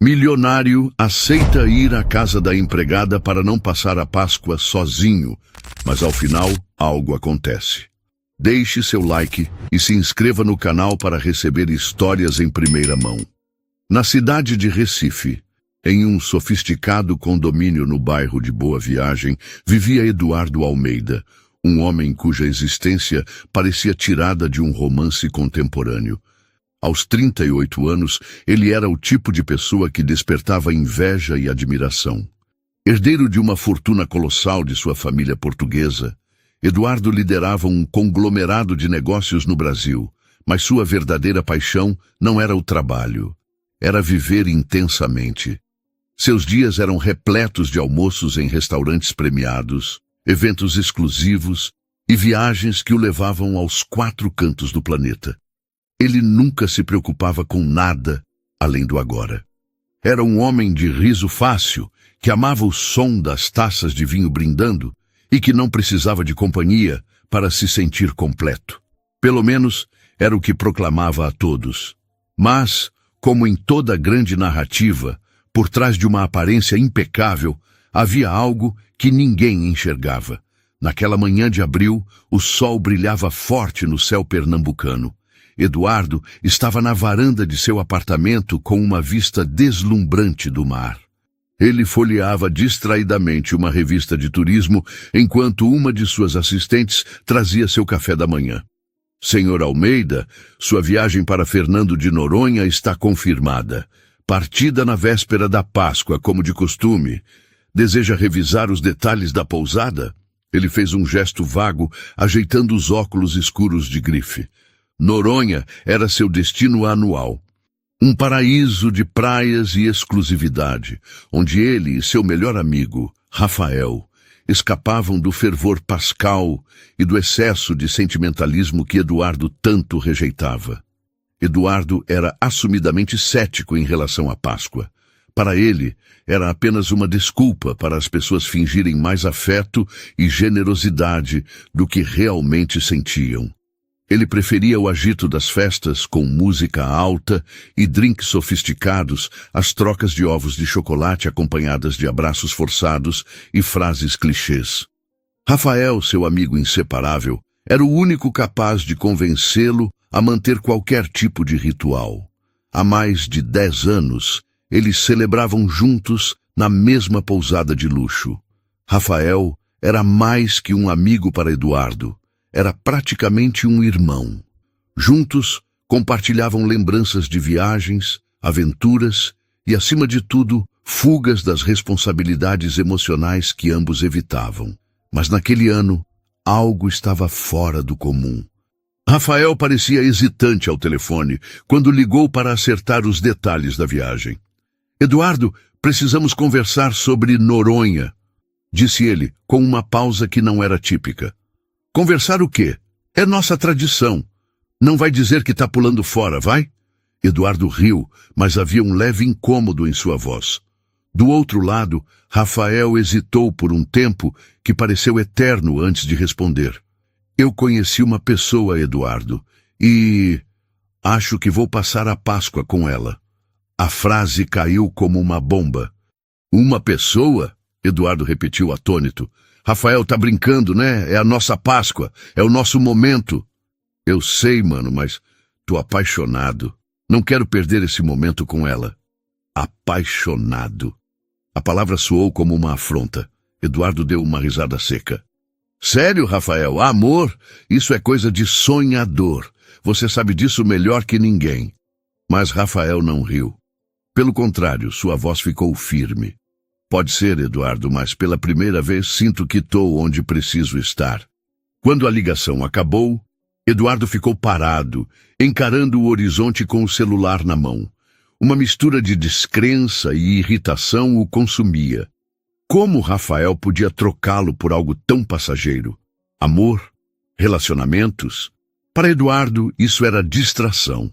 Milionário aceita ir à casa da empregada para não passar a Páscoa sozinho, mas ao final algo acontece. Deixe seu like e se inscreva no canal para receber histórias em primeira mão. Na cidade de Recife, em um sofisticado condomínio no bairro de Boa Viagem, vivia Eduardo Almeida, um homem cuja existência parecia tirada de um romance contemporâneo. Aos 38 anos, ele era o tipo de pessoa que despertava inveja e admiração. Herdeiro de uma fortuna colossal de sua família portuguesa, Eduardo liderava um conglomerado de negócios no Brasil, mas sua verdadeira paixão não era o trabalho, era viver intensamente. Seus dias eram repletos de almoços em restaurantes premiados, eventos exclusivos e viagens que o levavam aos 4 cantos do planeta. Ele nunca se preocupava com nada além do agora. Era um homem de riso fácil, que amava o som das taças de vinho brindando e que não precisava de companhia para se sentir completo. Pelo menos era o que proclamava a todos. Mas, como em toda grande narrativa, por trás de uma aparência impecável, havia algo que ninguém enxergava. Naquela manhã de abril, o sol brilhava forte no céu pernambucano. Eduardo estava na varanda de seu apartamento com uma vista deslumbrante do mar. Ele folheava distraidamente uma revista de turismo enquanto uma de suas assistentes trazia seu café da manhã. Senhor Almeida, sua viagem para Fernando de Noronha está confirmada. Partida na véspera da Páscoa, como de costume. Deseja revisar os detalhes da pousada? Ele fez um gesto vago, ajeitando os óculos escuros de grife. Noronha era seu destino anual. Um paraíso de praias e exclusividade, onde ele e seu melhor amigo, Rafael, escapavam do fervor pascal e do excesso de sentimentalismo que Eduardo tanto rejeitava. Eduardo era assumidamente cético em relação à Páscoa. Para ele, era apenas uma desculpa para as pessoas fingirem mais afeto e generosidade do que realmente sentiam. Ele preferia o agito das festas com música alta e drinks sofisticados, às trocas de ovos de chocolate acompanhadas de abraços forçados e frases clichês. Rafael, seu amigo inseparável, era o único capaz de convencê-lo a manter qualquer tipo de ritual. Há mais de 10 anos, eles celebravam juntos na mesma pousada de luxo. Rafael era mais que um amigo para Eduardo. Era praticamente um irmão. Juntos, compartilhavam lembranças de viagens, aventuras e, acima de tudo, fugas das responsabilidades emocionais que ambos evitavam. Mas naquele ano, algo estava fora do comum. Rafael parecia hesitante ao telefone quando ligou para acertar os detalhes da viagem. Eduardo, precisamos conversar sobre Noronha, disse ele, com uma pausa que não era típica. Conversar o quê? É nossa tradição. Não vai dizer que está pulando fora, vai? Eduardo riu, mas havia um leve incômodo em sua voz. Do outro lado, Rafael hesitou por um tempo que pareceu eterno antes de responder. Eu conheci uma pessoa, Eduardo, e acho que vou passar a Páscoa com ela. A frase caiu como uma bomba. Uma pessoa? Eduardo repetiu atônito. Rafael, tá brincando, né? É a nossa Páscoa, é o nosso momento. Eu sei, mano, mas tô apaixonado. Não quero perder esse momento com ela. Apaixonado. A palavra soou como uma afronta. Eduardo deu uma risada seca. Sério, Rafael? Amor? Isso é coisa de sonhador. Você sabe disso melhor que ninguém. Mas Rafael não riu. Pelo contrário, sua voz ficou firme. Pode ser, Eduardo, mas pela primeira vez sinto que estou onde preciso estar. Quando a ligação acabou, Eduardo ficou parado, encarando o horizonte com o celular na mão. Uma mistura de descrença e irritação o consumia. Como Rafael podia trocá-lo por algo tão passageiro? Amor? Relacionamentos? Para Eduardo, isso era distração.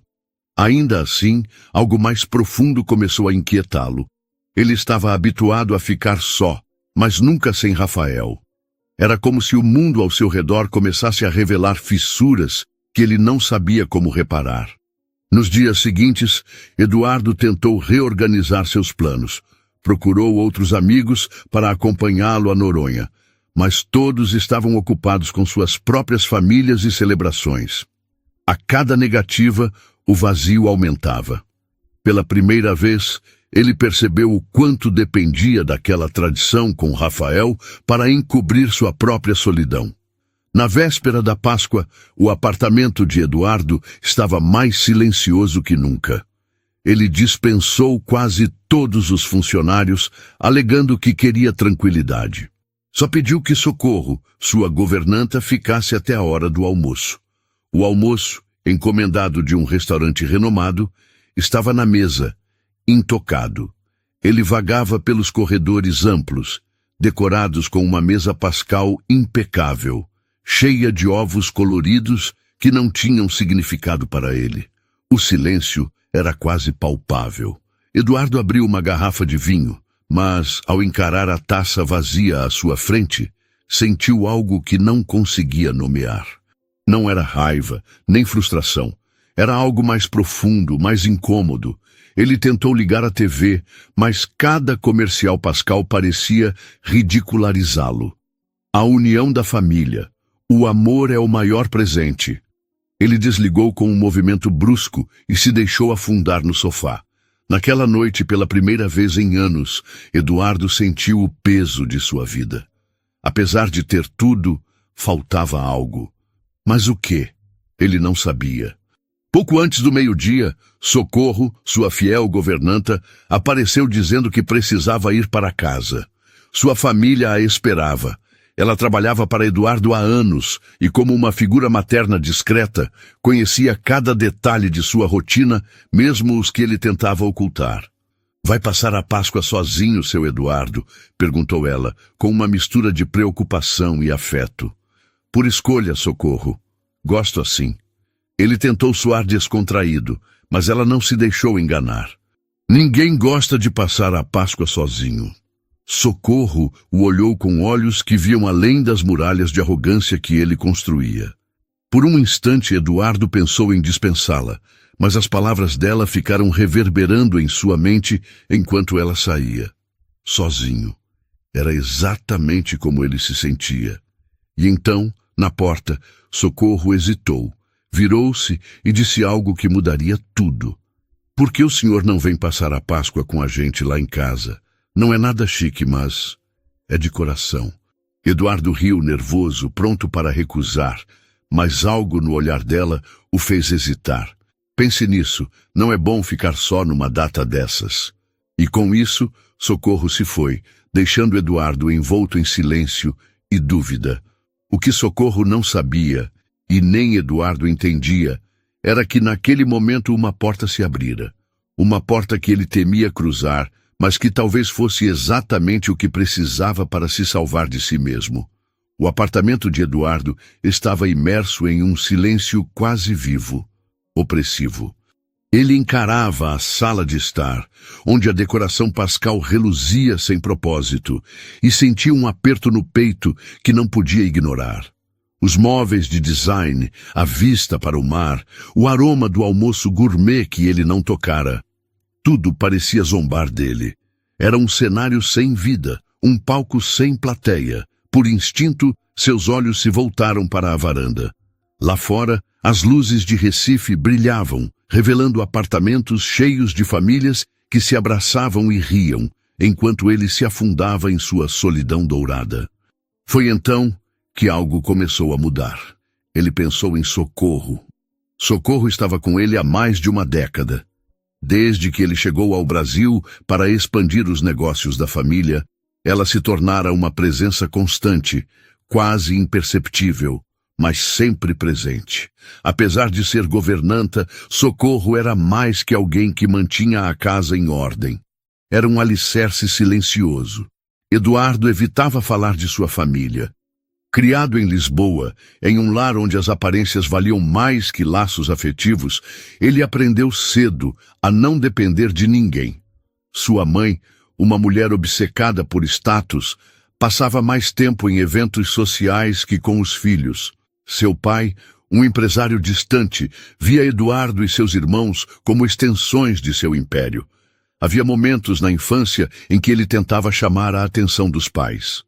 Ainda assim, algo mais profundo começou a inquietá-lo. Ele estava habituado a ficar só, mas nunca sem Rafael. Era como se o mundo ao seu redor começasse a revelar fissuras que ele não sabia como reparar. Nos dias seguintes, Eduardo tentou reorganizar seus planos. Procurou outros amigos para acompanhá-lo a Noronha, mas todos estavam ocupados com suas próprias famílias e celebrações. A cada negativa, o vazio aumentava. Pela primeira vez, ele percebeu o quanto dependia daquela tradição com Rafael para encobrir sua própria solidão. Na véspera da Páscoa, o apartamento de Eduardo estava mais silencioso que nunca. Ele dispensou quase todos os funcionários, alegando que queria tranquilidade. Só pediu que Socorro, sua governanta, ficasse até a hora do almoço. O almoço, encomendado de um restaurante renomado, estava na mesa, intocado. Ele vagava pelos corredores amplos, decorados com uma mesa pascal impecável, cheia de ovos coloridos que não tinham significado para ele. O silêncio era quase palpável. Eduardo abriu uma garrafa de vinho, mas, ao encarar a taça vazia à sua frente, sentiu algo que não conseguia nomear. Não era raiva, nem frustração. Era algo mais profundo, mais incômodo. Ele tentou ligar a TV, mas cada comercial pascal parecia ridicularizá-lo. A união da família. O amor é o maior presente. Ele desligou com um movimento brusco e se deixou afundar no sofá. Naquela noite, pela primeira vez em anos, Eduardo sentiu o peso de sua vida. Apesar de ter tudo, faltava algo. Mas o quê? Ele não sabia. Pouco antes do meio-dia, Socorro, sua fiel governanta, apareceu dizendo que precisava ir para casa. Sua família a esperava. Ela trabalhava para Eduardo há anos e, como uma figura materna discreta, conhecia cada detalhe de sua rotina, mesmo os que ele tentava ocultar. "Vai passar a Páscoa sozinho, seu Eduardo?" perguntou ela, com uma mistura de preocupação e afeto. "Por escolha, Socorro. Gosto assim." Ele tentou soar descontraído, mas ela não se deixou enganar. "Ninguém gosta de passar a Páscoa sozinho." Socorro o olhou com olhos que viam além das muralhas de arrogância que ele construía. Por um instante, Eduardo pensou em dispensá-la, mas as palavras dela ficaram reverberando em sua mente enquanto ela saía. Sozinho. Era exatamente como ele se sentia. E então, na porta, Socorro hesitou, virou-se e disse algo que mudaria tudo. "Por que o senhor não vem passar a Páscoa com a gente lá em casa? Não é nada chique, mas é de coração." Eduardo riu nervoso, pronto para recusar, mas algo no olhar dela o fez hesitar. "Pense nisso, não é bom ficar só numa data dessas." E com isso, Socorro se foi, deixando Eduardo envolto em silêncio e dúvida. O que Socorro não sabia, e nem Eduardo entendia, era que naquele momento uma porta se abrira. Uma porta que ele temia cruzar, mas que talvez fosse exatamente o que precisava para se salvar de si mesmo. O apartamento de Eduardo estava imerso em um silêncio quase vivo, opressivo. Ele encarava a sala de estar, onde a decoração pascal reluzia sem propósito, e sentia um aperto no peito que não podia ignorar. Os móveis de design, a vista para o mar, o aroma do almoço gourmet que ele não tocara. Tudo parecia zombar dele. Era um cenário sem vida, um palco sem plateia. Por instinto, seus olhos se voltaram para a varanda. Lá fora, as luzes de Recife brilhavam, revelando apartamentos cheios de famílias que se abraçavam e riam, enquanto ele se afundava em sua solidão dourada. Foi então que algo começou a mudar. Ele pensou em Socorro. Socorro estava com ele há mais de uma década. Desde que ele chegou ao Brasil para expandir os negócios da família, ela se tornara uma presença constante, quase imperceptível, mas sempre presente. Apesar de ser governanta, Socorro era mais que alguém que mantinha a casa em ordem. Era um alicerce silencioso. Eduardo evitava falar de sua família. Criado em Lisboa, em um lar onde as aparências valiam mais que laços afetivos, ele aprendeu cedo a não depender de ninguém. Sua mãe, uma mulher obcecada por status, passava mais tempo em eventos sociais que com os filhos. Seu pai, Um empresário distante via Eduardo e seus irmãos como extensões de seu império. Havia momentos na infância em que ele tentava chamar a atenção dos pais.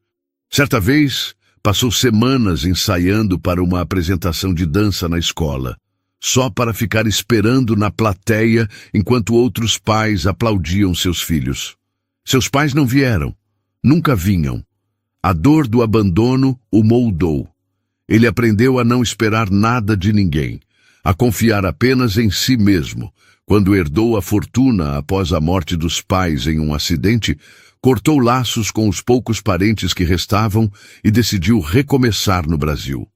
Certa vez, passou semanas ensaiando para uma apresentação de dança na escola, só para ficar esperando na plateia enquanto outros pais aplaudiam seus filhos. Seus pais não vieram, nunca vinham. A dor do abandono o moldou. Ele aprendeu a não esperar nada de ninguém, a confiar apenas em si mesmo. Quando herdou a fortuna após a morte dos pais em um acidente, cortou laços com os poucos parentes que restavam e decidiu recomeçar no Brasil.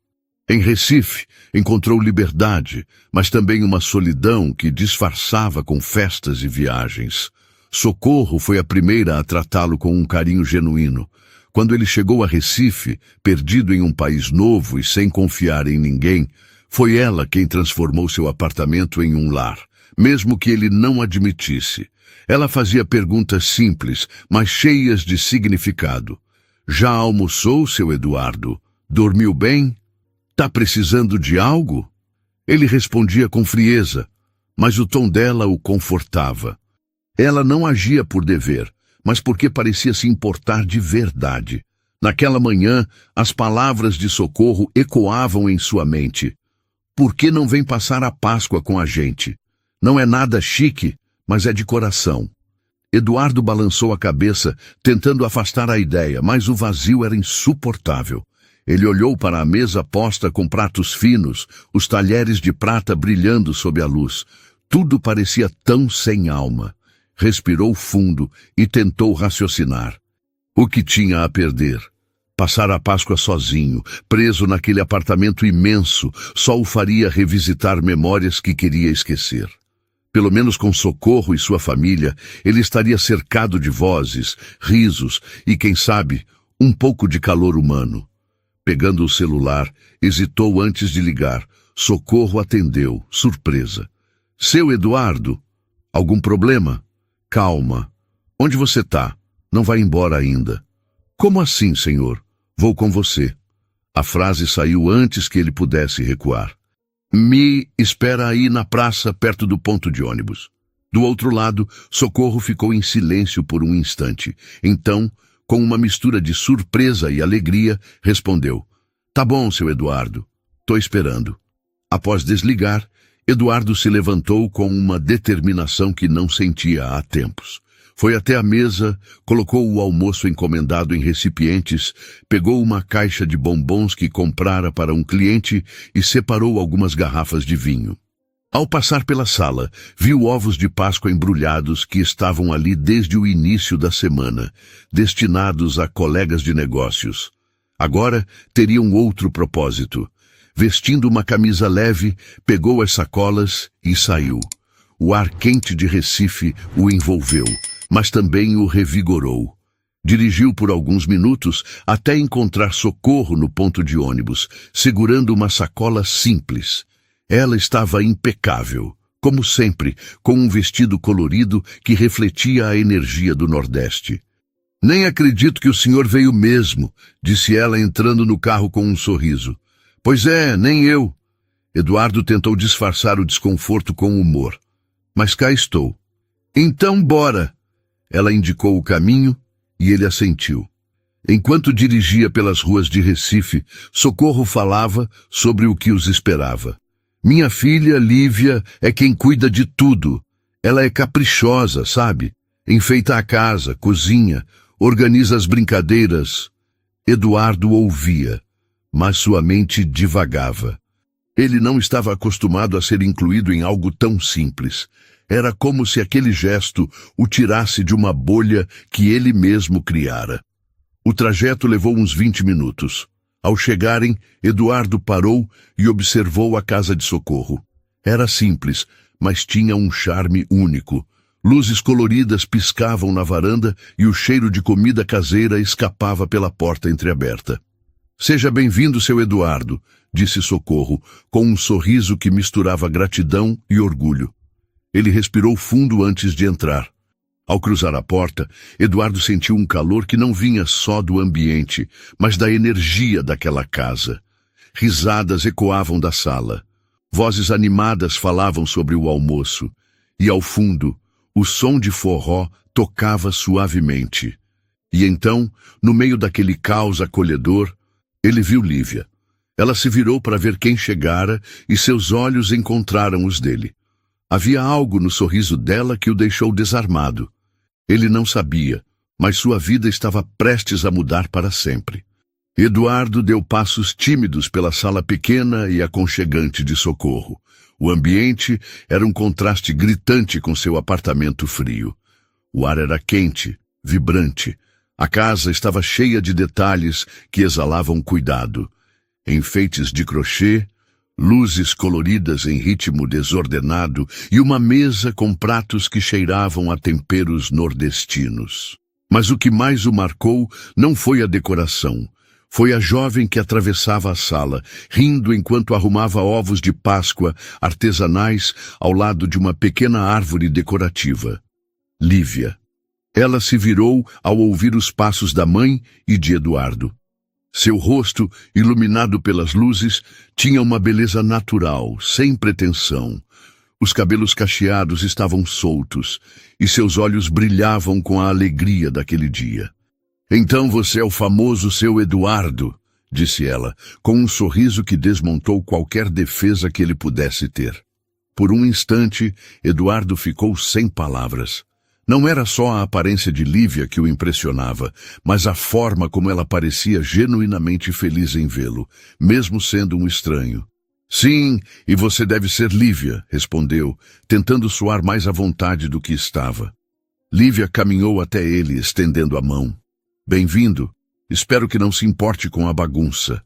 Em Recife, encontrou liberdade, mas também uma solidão que disfarçava com festas e viagens. Socorro foi a primeira a tratá-lo com um carinho genuíno. Quando ele chegou a Recife, perdido em um país novo e sem confiar em ninguém, foi ela quem transformou seu apartamento em um lar, mesmo que ele não admitisse. Ela fazia perguntas simples, mas cheias de significado. Já almoçou, seu Eduardo? Dormiu bem? Tá precisando de algo? Ele respondia com frieza, mas o tom dela o confortava. Ela não agia por dever, mas porque parecia se importar de verdade. Naquela manhã, as palavras de Socorro ecoavam em sua mente. Por que não vem passar a Páscoa com a gente? Não é nada chique, mas é de coração. Eduardo balançou a cabeça, tentando afastar a ideia, mas o vazio era insuportável. Ele olhou para a mesa posta com pratos finos, os talheres de prata brilhando sob a luz. Tudo parecia tão sem alma. Respirou fundo e tentou raciocinar. O que tinha a perder? Passar a Páscoa sozinho, preso naquele apartamento imenso, só o faria revisitar memórias que queria esquecer. Pelo menos com Socorro e sua família, ele estaria cercado de vozes, risos e, quem sabe, um pouco de calor humano. Pegando o celular, hesitou antes de ligar. Socorro atendeu, surpresa. Seu Eduardo? Algum problema? Calma. Onde você tá? Não vai embora ainda. Como assim, senhor? Vou com você. A frase saiu antes que ele pudesse recuar. Me espera aí na praça, perto do ponto de ônibus. Do outro lado, Socorro ficou em silêncio por um instante. Então, com uma mistura de surpresa e alegria, respondeu. Tá bom, seu Eduardo. Tô esperando. Após desligar, Eduardo se levantou com uma determinação que não sentia há tempos. Foi até a mesa, colocou o almoço encomendado em recipientes, pegou uma caixa de bombons que comprara para um cliente e separou algumas garrafas de vinho. Ao passar pela sala, viu ovos de Páscoa embrulhados que estavam ali desde o início da semana, destinados a colegas de negócios. Agora teriam outro propósito. Vestindo uma camisa leve, pegou as sacolas e saiu. O ar quente de Recife o envolveu, mas também o revigorou. Dirigiu por alguns minutos até encontrar Socorro no ponto de ônibus, segurando uma sacola simples. Ela estava impecável, como sempre, com um vestido colorido que refletia a energia do Nordeste. Nem acredito que o senhor veio mesmo, disse ela entrando no carro com um sorriso. Pois é, nem eu. Eduardo tentou disfarçar o desconforto com humor. Mas cá estou. Então bora. Ela indicou o caminho e ele assentiu. Enquanto dirigia pelas ruas de Recife, Socorro falava sobre o que os esperava. Minha filha, Lívia, é quem cuida de tudo. Ela é caprichosa, sabe? Enfeita a casa, cozinha, organiza as brincadeiras. Eduardo ouvia, mas sua mente divagava. Ele não estava acostumado a ser incluído em algo tão simples. Era como se aquele gesto o tirasse de uma bolha que ele mesmo criara. O trajeto levou uns 20 minutos. Ao chegarem, Eduardo parou e observou a casa de Socorro. Era simples, mas tinha um charme único. Luzes coloridas piscavam na varanda e o cheiro de comida caseira escapava pela porta entreaberta. Seja bem-vindo, seu Eduardo, disse Socorro, com um sorriso que misturava gratidão e orgulho. Ele respirou fundo antes de entrar. Ao cruzar a porta, Eduardo sentiu um calor que não vinha só do ambiente, mas da energia daquela casa. risadas ecoavam da sala. Vozes animadas falavam sobre o almoço, e ao fundo, o som de forró tocava suavemente. E então, no meio daquele caos acolhedor, ele viu Lívia. Ela se virou para ver quem chegara e seus olhos encontraram os dele. Havia algo no sorriso dela que o deixou desarmado. Ele não sabia, mas sua vida estava prestes a mudar para sempre. Eduardo deu passos tímidos pela sala pequena e aconchegante de Socorro. O ambiente era um contraste gritante com seu apartamento frio. O ar era quente, vibrante. A casa estava cheia de detalhes que exalavam cuidado. Enfeites de crochê, luzes coloridas em ritmo desordenado e uma mesa com pratos que cheiravam a temperos nordestinos. Mas o que mais o marcou não foi a decoração. Foi a jovem que atravessava a sala, rindo enquanto arrumava ovos de Páscoa artesanais ao lado de uma pequena árvore decorativa. Lívia. Ela se virou ao ouvir os passos da mãe e de Eduardo. Seu rosto, iluminado pelas luzes, tinha uma beleza natural, sem pretensão. Os cabelos cacheados estavam soltos, e seus olhos brilhavam com a alegria daquele dia. "Então você é o famoso seu Eduardo", disse ela, com um sorriso que desmontou qualquer defesa que ele pudesse ter. Por um instante, Eduardo ficou sem palavras. Não era só a aparência de Lívia que o impressionava, mas a forma como ela parecia genuinamente feliz em vê-lo, mesmo sendo um estranho. "Sim, e você deve ser Lívia", respondeu, tentando soar mais à vontade do que estava. Lívia caminhou até ele, estendendo a mão. "Bem-vindo. Espero que não se importe com a bagunça.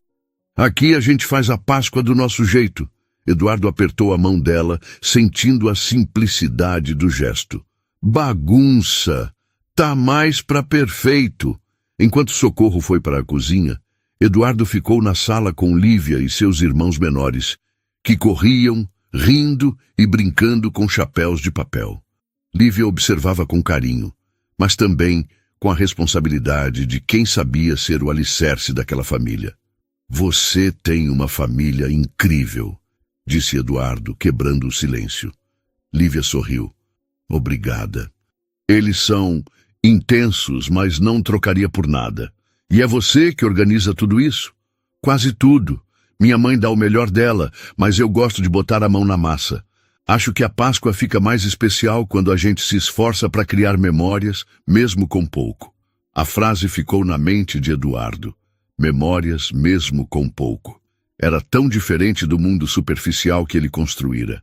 Aqui a gente faz a Páscoa do nosso jeito." Eduardo apertou a mão dela, sentindo a simplicidade do gesto. "Bagunça! Tá mais pra perfeito!" Enquanto Socorro foi para a cozinha, Eduardo ficou na sala com Lívia e seus irmãos menores, que corriam, rindo e brincando com chapéus de papel. Lívia observava com carinho, mas também com a responsabilidade de quem sabia ser o alicerce daquela família. "Você tem uma família incrível", disse Eduardo, quebrando o silêncio. Lívia sorriu. "Obrigada. Eles são intensos, mas não trocaria por nada. E é você que organiza tudo isso?" "Quase tudo. Minha mãe dá o melhor dela, mas eu gosto de botar a mão na massa. Acho que a Páscoa fica mais especial quando a gente se esforça para criar memórias, mesmo com pouco." A frase ficou na mente de Eduardo. Memórias, mesmo com pouco. Era tão diferente do mundo superficial que ele construíra.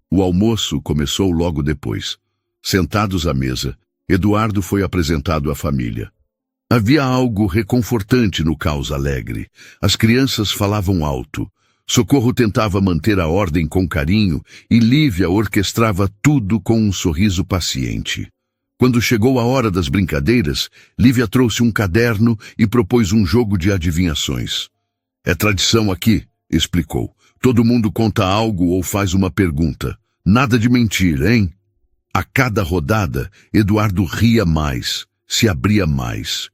O almoço começou logo depois. Sentados à mesa, Eduardo foi apresentado à família. Havia algo reconfortante no caos alegre. As crianças falavam alto. Socorro tentava manter a ordem com carinho e Lívia orquestrava tudo com um sorriso paciente. Quando chegou a hora das brincadeiras, Lívia trouxe um caderno e propôs um jogo de adivinhações. "É tradição aqui", explicou. "Todo mundo conta algo ou faz uma pergunta. Nada de mentir, hein?" A cada rodada, Eduardo ria mais, se abria mais.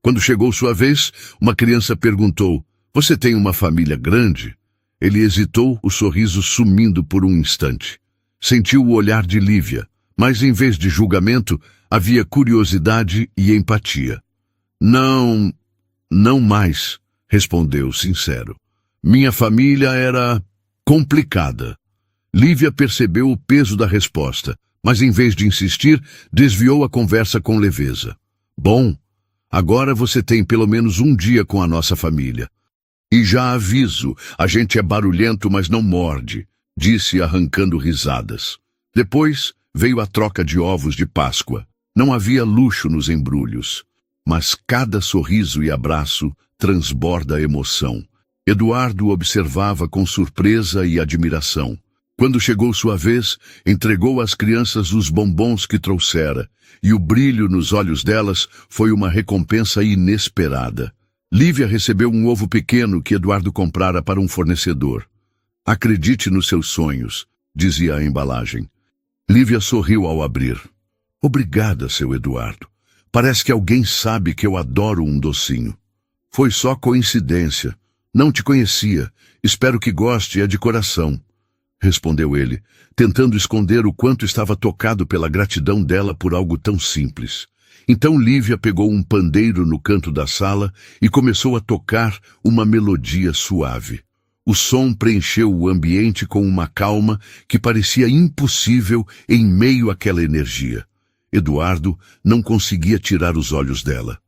Quando chegou sua vez, uma criança perguntou: "Você tem uma família grande?" Ele hesitou, o sorriso sumindo por um instante. Sentiu o olhar de Lívia, mas em vez de julgamento, havia curiosidade e empatia. Não mais", respondeu sincero. "Minha família era complicada." Lívia percebeu o peso da resposta, mas em vez de insistir, desviou a conversa com leveza. "Bom, agora você tem pelo menos um dia com a nossa família. E já aviso, a gente é barulhento, mas não morde", disse arrancando risadas. Depois veio a troca de ovos de Páscoa. Não havia luxo nos embrulhos, mas cada sorriso e abraço transborda emoção. Eduardo observava com surpresa e admiração. Quando chegou sua vez, entregou às crianças os bombons que trouxera, e o brilho nos olhos delas foi uma recompensa inesperada. Lívia recebeu um ovo pequeno que Eduardo comprara para um fornecedor. "Acredite nos seus sonhos", dizia a embalagem. Lívia sorriu ao abrir. "Obrigada, seu Eduardo. Parece que alguém sabe que eu adoro um docinho." "Foi só coincidência. Não te conhecia. Espero que goste, é de coração, respondeu ele, tentando esconder o quanto estava tocado pela gratidão dela por algo tão simples. Então Lívia pegou um pandeiro no canto da sala e começou a tocar uma melodia suave. O som preencheu o ambiente com uma calma que parecia impossível em meio àquela energia. Eduardo não conseguia tirar os olhos dela.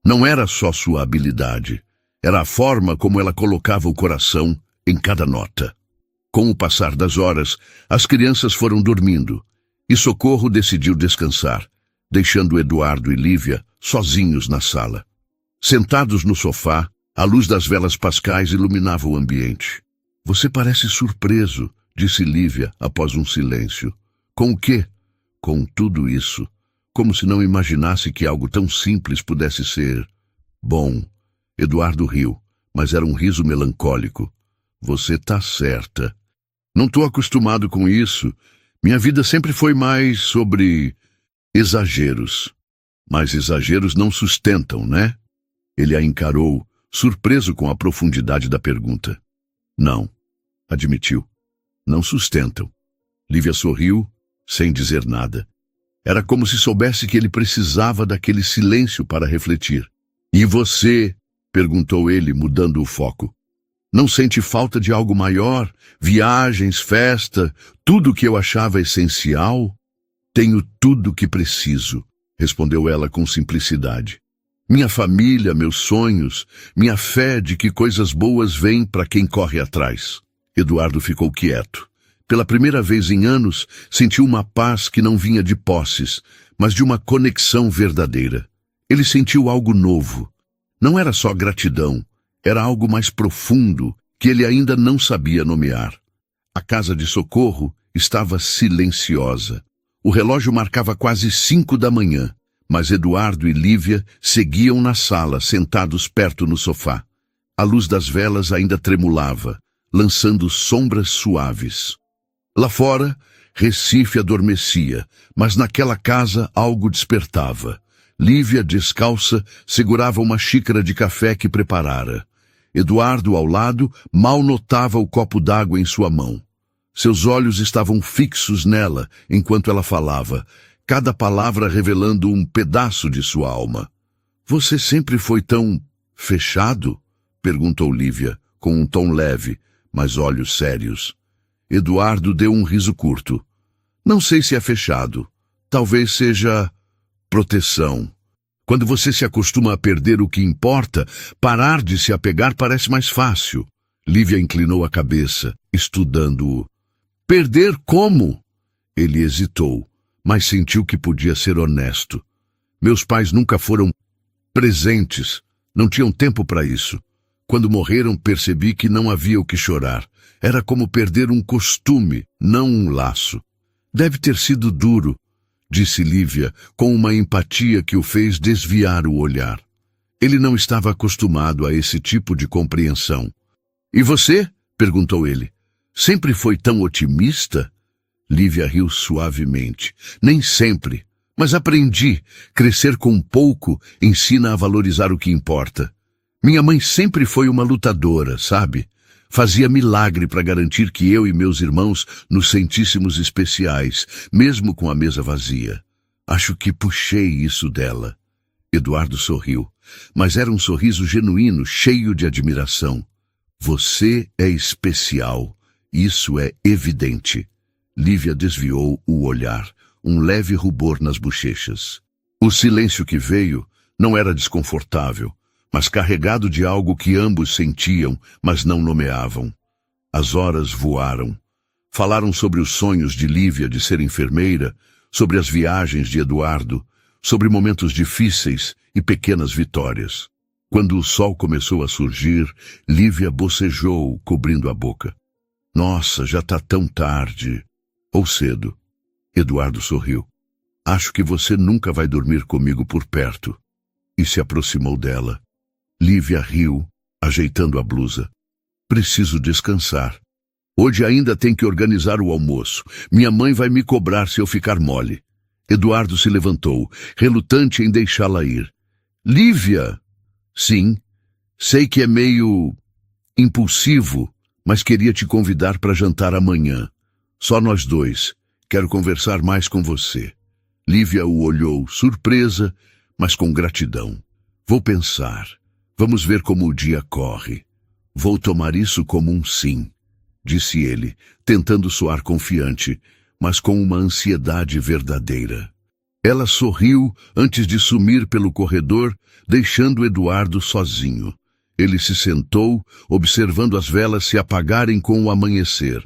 Não era só sua habilidade, era a forma como ela colocava o coração em cada nota. Com o passar das horas, as crianças foram dormindo e Socorro decidiu descansar, deixando Eduardo e Lívia sozinhos na sala. Sentados no sofá, a luz das velas pascais iluminava o ambiente. Você parece surpreso, disse Lívia após um silêncio. Com o quê? Com tudo isso. Como se não imaginasse que algo tão simples pudesse ser bom. Eduardo riu, mas era um riso melancólico. Você tá certa. Não estou acostumado com isso. Minha vida sempre foi mais sobre exageros. Mas exageros não sustentam, né? Ele a encarou, surpreso com a profundidade da pergunta. Não, admitiu. Não sustentam. Lívia sorriu, sem dizer nada. Era como se soubesse que ele precisava daquele silêncio para refletir. E você? Perguntou ele, mudando o foco. Não sente falta de algo maior? Viagens, festa, tudo o que eu achava essencial? Tenho tudo o que preciso, respondeu ela com simplicidade. Minha família, meus sonhos, minha fé de que coisas boas vêm para quem corre atrás. Eduardo ficou quieto. Pela primeira vez em anos, sentiu uma paz que não vinha de posses, mas de uma conexão verdadeira. Ele sentiu algo novo. Não era só gratidão, era algo mais profundo que ele ainda não sabia nomear. A casa de Socorro estava silenciosa. O relógio marcava quase 5 da manhã, mas Eduardo e Lívia seguiam na sala, sentados perto no sofá. A luz das velas ainda tremulava, lançando sombras suaves. Lá fora, Recife adormecia, mas naquela casa algo despertava. Lívia, descalça, segurava uma xícara de café que preparara. Eduardo, ao lado, mal notava o copo d'água em sua mão. Seus olhos estavam fixos nela enquanto ela falava, cada palavra revelando um pedaço de sua alma. Você sempre foi tão fechado? Perguntou Lívia, com um tom leve, mas olhos sérios. Eduardo deu um riso curto. Não sei se é fechado. Talvez seja proteção. Quando você se acostuma a perder o que importa, parar de se apegar parece mais fácil. Lívia inclinou a cabeça, estudando-o. Perder como? Ele hesitou, mas sentiu que podia ser honesto. Meus pais nunca foram presentes, não tinham tempo para isso. Quando morreram, percebi que não havia o que chorar. Era como perder um costume, não um laço. Deve ter sido duro, disse Lívia, com uma empatia que o fez desviar o olhar. Ele não estava acostumado a esse tipo de compreensão. E você? Perguntou ele. Sempre foi tão otimista? Lívia riu suavemente. Nem sempre, mas aprendi. Crescer com pouco ensina a valorizar o que importa. Minha mãe sempre foi uma lutadora, sabe? Fazia milagre para garantir que eu e meus irmãos nos sentíssemos especiais, mesmo com a mesa vazia. Acho que puxei isso dela. Eduardo sorriu, mas era um sorriso genuíno, cheio de admiração. Você é especial, isso é evidente. Lívia desviou o olhar, um leve rubor nas bochechas. O silêncio que veio não era desconfortável, mas carregado de algo que ambos sentiam, mas não nomeavam. As horas voaram. Falaram sobre os sonhos de Lívia de ser enfermeira, sobre as viagens de Eduardo, sobre momentos difíceis e pequenas vitórias. Quando o sol começou a surgir, Lívia bocejou, cobrindo a boca. Nossa, já tá tão tarde. Ou cedo. Eduardo sorriu. Acho que você nunca vai dormir comigo por perto. E se aproximou dela. Lívia riu, ajeitando a blusa. Preciso descansar. Hoje ainda tem que organizar o almoço. Minha mãe vai me cobrar se eu ficar mole. Eduardo se levantou, relutante em deixá-la ir. Lívia! Sim, sei que é meio impulsivo, mas queria te convidar para jantar amanhã. Só nós dois. Quero conversar mais com você. Lívia o olhou, surpresa, mas com gratidão. Vou pensar. Vamos ver como o dia corre. Vou tomar isso como um sim, disse ele, tentando soar confiante, mas com uma ansiedade verdadeira. Ela sorriu antes de sumir pelo corredor, deixando Eduardo sozinho. Ele se sentou, observando as velas se apagarem com o amanhecer.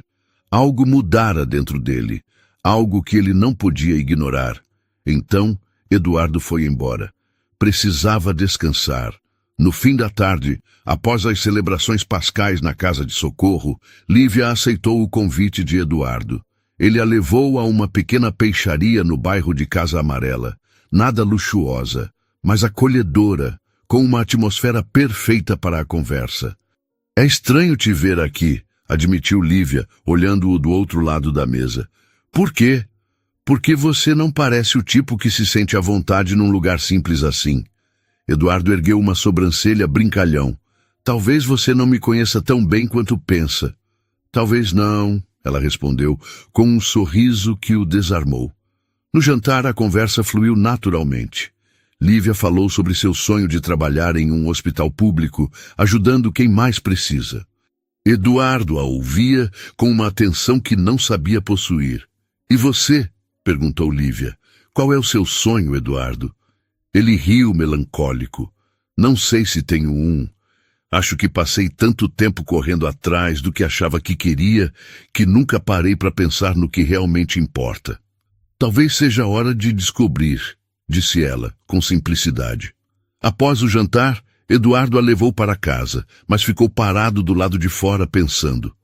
Algo mudara dentro dele, algo que ele não podia ignorar. Então, Eduardo foi embora. Precisava descansar. No fim da tarde, após as celebrações pascais na casa de Socorro, Lívia aceitou o convite de Eduardo. Ele a levou a uma pequena peixaria no bairro de Casa Amarela, nada luxuosa, mas acolhedora, com uma atmosfera perfeita para a conversa. É estranho te ver aqui, admitiu Lívia, olhando-o do outro lado da mesa. Por quê? Porque você não parece o tipo que se sente à vontade num lugar simples assim. Eduardo ergueu uma sobrancelha brincalhão. Talvez você não me conheça tão bem quanto pensa. Talvez não, ela respondeu, com um sorriso que o desarmou. No jantar, a conversa fluiu naturalmente. Lívia falou sobre seu sonho de trabalhar em um hospital público, ajudando quem mais precisa. Eduardo a ouvia com uma atenção que não sabia possuir. E você? Perguntou Lívia. Qual é o seu sonho, Eduardo? Ele riu melancólico. Não sei se tenho um. Acho que passei tanto tempo correndo atrás do que achava que queria, que nunca parei para pensar no que realmente importa. Talvez seja a hora de descobrir, disse ela, com simplicidade. Após o jantar, Eduardo a levou para casa, mas ficou parado do lado de fora pensando.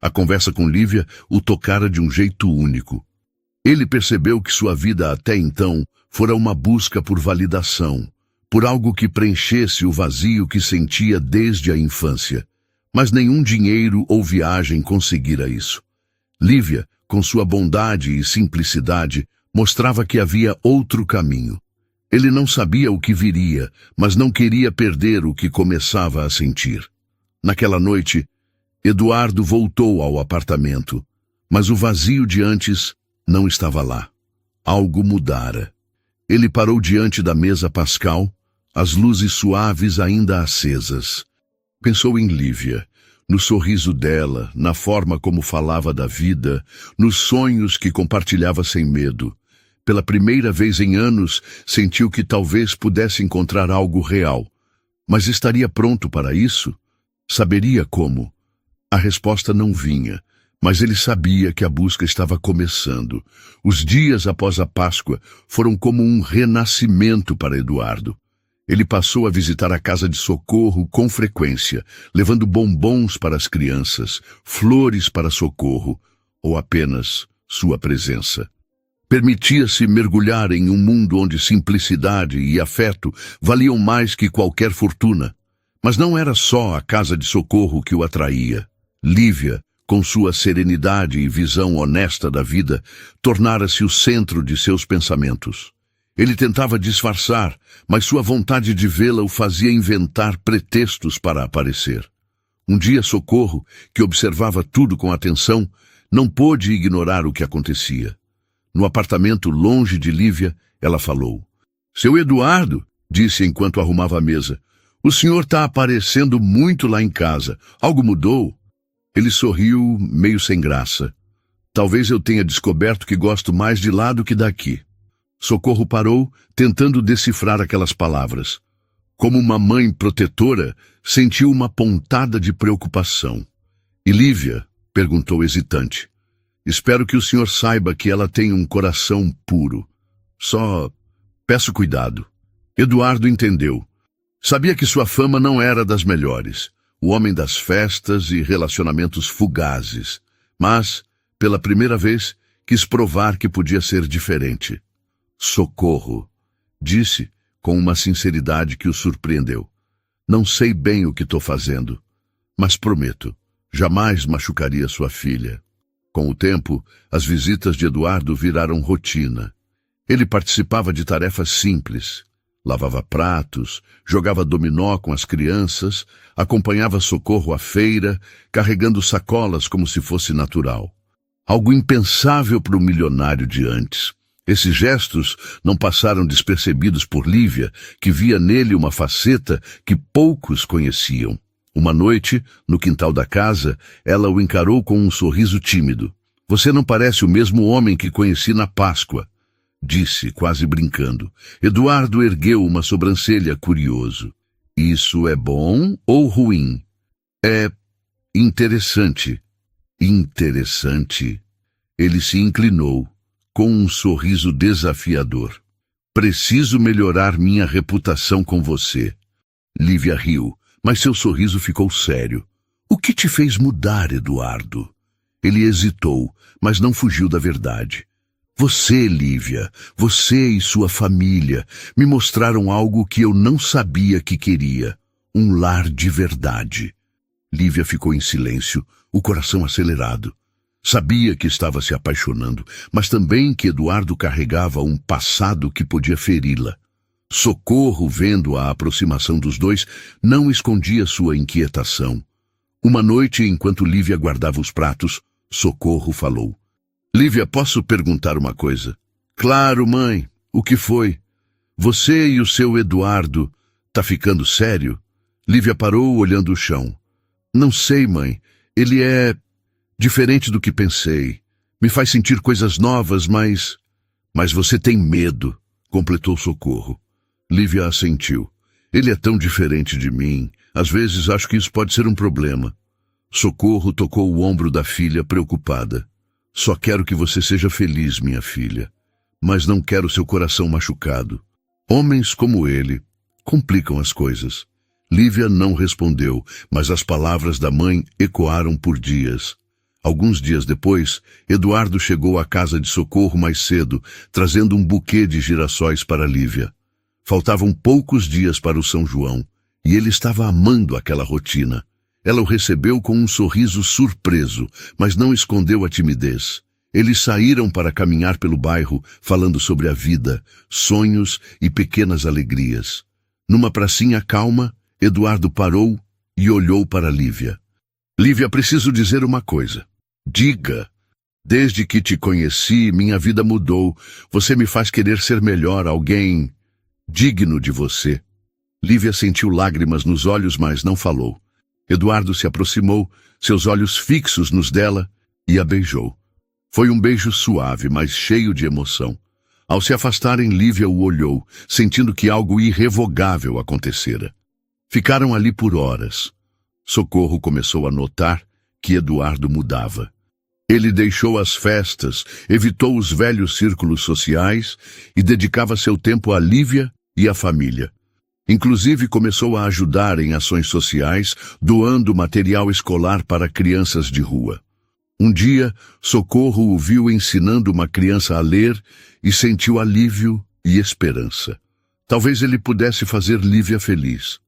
A conversa com Lívia o tocara de um jeito único. Ele percebeu que sua vida até então fora uma busca por validação, por algo que preenchesse o vazio que sentia desde a infância. Mas nenhum dinheiro ou viagem conseguira isso. Lívia, com sua bondade e simplicidade, mostrava que havia outro caminho. Ele não sabia o que viria, mas não queria perder o que começava a sentir. Naquela noite, Eduardo voltou ao apartamento, mas o vazio de antes não estava lá. Algo mudara. Ele parou diante da mesa pascal, as luzes suaves ainda acesas. Pensou em Lívia, no sorriso dela, na forma como falava da vida, nos sonhos que compartilhava sem medo. Pela primeira vez em anos, sentiu que talvez pudesse encontrar algo real. Mas estaria pronto para isso? Saberia como? A resposta não vinha, mas ele sabia que a busca estava começando. Os dias após a Páscoa foram como um renascimento para Eduardo. Ele passou a visitar a casa de Socorro com frequência, levando bombons para as crianças, flores para Socorro, ou apenas sua presença. Permitia-se mergulhar em um mundo onde simplicidade e afeto valiam mais que qualquer fortuna. Mas não era só a casa de Socorro que o atraía. Lívia, com sua serenidade e visão honesta da vida, tornara-se o centro de seus pensamentos. Ele tentava disfarçar, mas sua vontade de vê-la o fazia inventar pretextos para aparecer. Um dia Socorro, que observava tudo com atenção, não pôde ignorar o que acontecia. No apartamento longe de Lívia, ela falou. Seu Eduardo, disse enquanto arrumava a mesa, o senhor está aparecendo muito lá em casa. Algo mudou? Ele sorriu, meio sem graça. Talvez eu tenha descoberto que gosto mais de lá do que daqui. Socorro parou, tentando decifrar aquelas palavras. Como uma mãe protetora, sentiu uma pontada de preocupação. E Lívia? Perguntou hesitante. Espero que o senhor saiba que ela tem um coração puro. Só peço cuidado. Eduardo entendeu. Sabia que sua fama não era das melhores. O homem das festas e relacionamentos fugazes. Mas, pela primeira vez, quis provar que podia ser diferente. Socorro, disse com uma sinceridade que o surpreendeu. Não sei bem o que estou fazendo, mas prometo, jamais machucaria sua filha. Com o tempo, as visitas de Eduardo viraram rotina. Ele participava de tarefas simples. Lavava pratos, jogava dominó com as crianças, acompanhava Socorro à feira, carregando sacolas como se fosse natural. Algo impensável para o milionário de antes. Esses gestos não passaram despercebidos por Lívia, que via nele uma faceta que poucos conheciam. Uma noite, no quintal da casa, ela o encarou com um sorriso tímido. "Você não parece o mesmo homem que conheci na Páscoa", disse, quase brincando. Eduardo ergueu uma sobrancelha, curioso. "Isso é bom ou ruim?" "É interessante." "Interessante?" Ele se inclinou, com um sorriso desafiador. "Preciso melhorar minha reputação com você." Lívia riu, mas seu sorriso ficou sério. "O que te fez mudar, Eduardo?" Ele hesitou, mas não fugiu da verdade. "Você, Lívia, você e sua família me mostraram algo que eu não sabia que queria. Um lar de verdade." Lívia ficou em silêncio, o coração acelerado. Sabia que estava se apaixonando, mas também que Eduardo carregava um passado que podia feri-la. Socorro, vendo a aproximação dos dois, não escondia sua inquietação. Uma noite, enquanto Lívia guardava os pratos, Socorro falou. "Lívia, posso perguntar uma coisa?" "Claro, mãe. O que foi?" "Você e o seu Eduardo, tá ficando sério?" Lívia parou, olhando o chão. "Não sei, mãe. Ele é diferente do que pensei. Me faz sentir coisas novas, mas... Mas você tem medo", completou Socorro. Lívia assentiu. "Ele é tão diferente de mim. Às vezes acho que isso pode ser um problema." Socorro tocou o ombro da filha, preocupada. "Só quero que você seja feliz, minha filha. Mas não quero seu coração machucado. Homens como ele complicam as coisas." Lívia não respondeu, mas as palavras da mãe ecoaram por dias. Alguns dias depois, Eduardo chegou à casa de Socorro mais cedo, trazendo um buquê de girassóis para Lívia. Faltavam poucos dias para o São João, e ele estava amando aquela rotina. Ela o recebeu com um sorriso surpreso, mas não escondeu a timidez. Eles saíram para caminhar pelo bairro, falando sobre a vida, sonhos e pequenas alegrias. Numa pracinha calma, Eduardo parou e olhou para Lívia. "Lívia, preciso dizer uma coisa." "Diga." "Desde que te conheci, minha vida mudou. Você me faz querer ser melhor, alguém digno de você." Lívia sentiu lágrimas nos olhos, mas não falou. Eduardo se aproximou, seus olhos fixos nos dela, e a beijou. Foi um beijo suave, mas cheio de emoção. Ao se afastarem, Lívia o olhou, sentindo que algo irrevogável acontecera. Ficaram ali por horas. Socorro começou a notar que Eduardo mudava. Ele deixou as festas, evitou os velhos círculos sociais e dedicava seu tempo a Lívia e à família. Inclusive começou a ajudar em ações sociais, doando material escolar para crianças de rua. Um dia, Socorro o viu ensinando uma criança a ler e sentiu alívio e esperança. Talvez ele pudesse fazer Lívia feliz.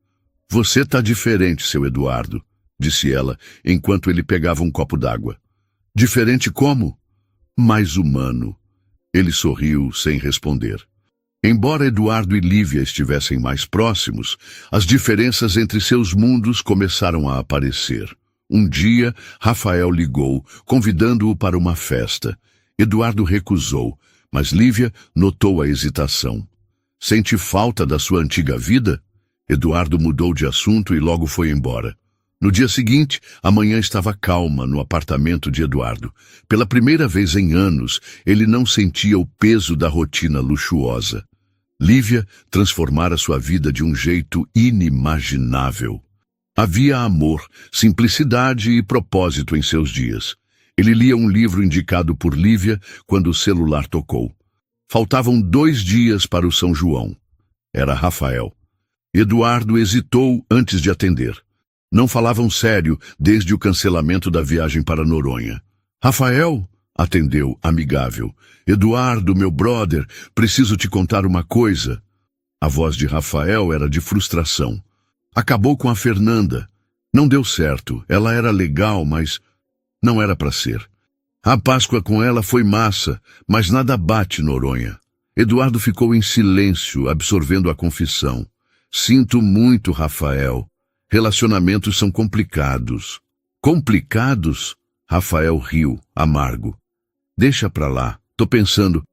"Você tá diferente, seu Eduardo", disse ela, enquanto ele pegava um copo d'água. "Diferente como?" "Mais humano." Ele sorriu sem responder. Embora Eduardo e Lívia estivessem mais próximos, as diferenças entre seus mundos começaram a aparecer. Um dia, Rafael ligou, convidando-o para uma festa. Eduardo recusou, mas Lívia notou a hesitação. "Sente falta da sua antiga vida?" Eduardo mudou de assunto e logo foi embora. No dia seguinte, a manhã estava calma no apartamento de Eduardo. Pela primeira vez em anos, ele não sentia o peso da rotina luxuosa. Lívia transformara sua vida de um jeito inimaginável. Havia amor, simplicidade e propósito em seus dias. Ele lia um livro indicado por Lívia quando o celular tocou. Faltavam 2 dias para o São João. Era Rafael. Eduardo hesitou antes de atender. Não falavam sério desde o cancelamento da viagem para Noronha. "Rafael?" atendeu, amigável. "Eduardo, meu brother, preciso te contar uma coisa." A voz de Rafael era de frustração. "Acabou com a Fernanda. Não deu certo. Ela era legal, mas não era para ser. A Páscoa com ela foi massa, mas nada bate Noronha." Eduardo ficou em silêncio, absorvendo a confissão. Sinto muito, Rafael. Relacionamentos são complicados. Complicados? Rafael riu, amargo. Deixa pra lá. Tô pensando,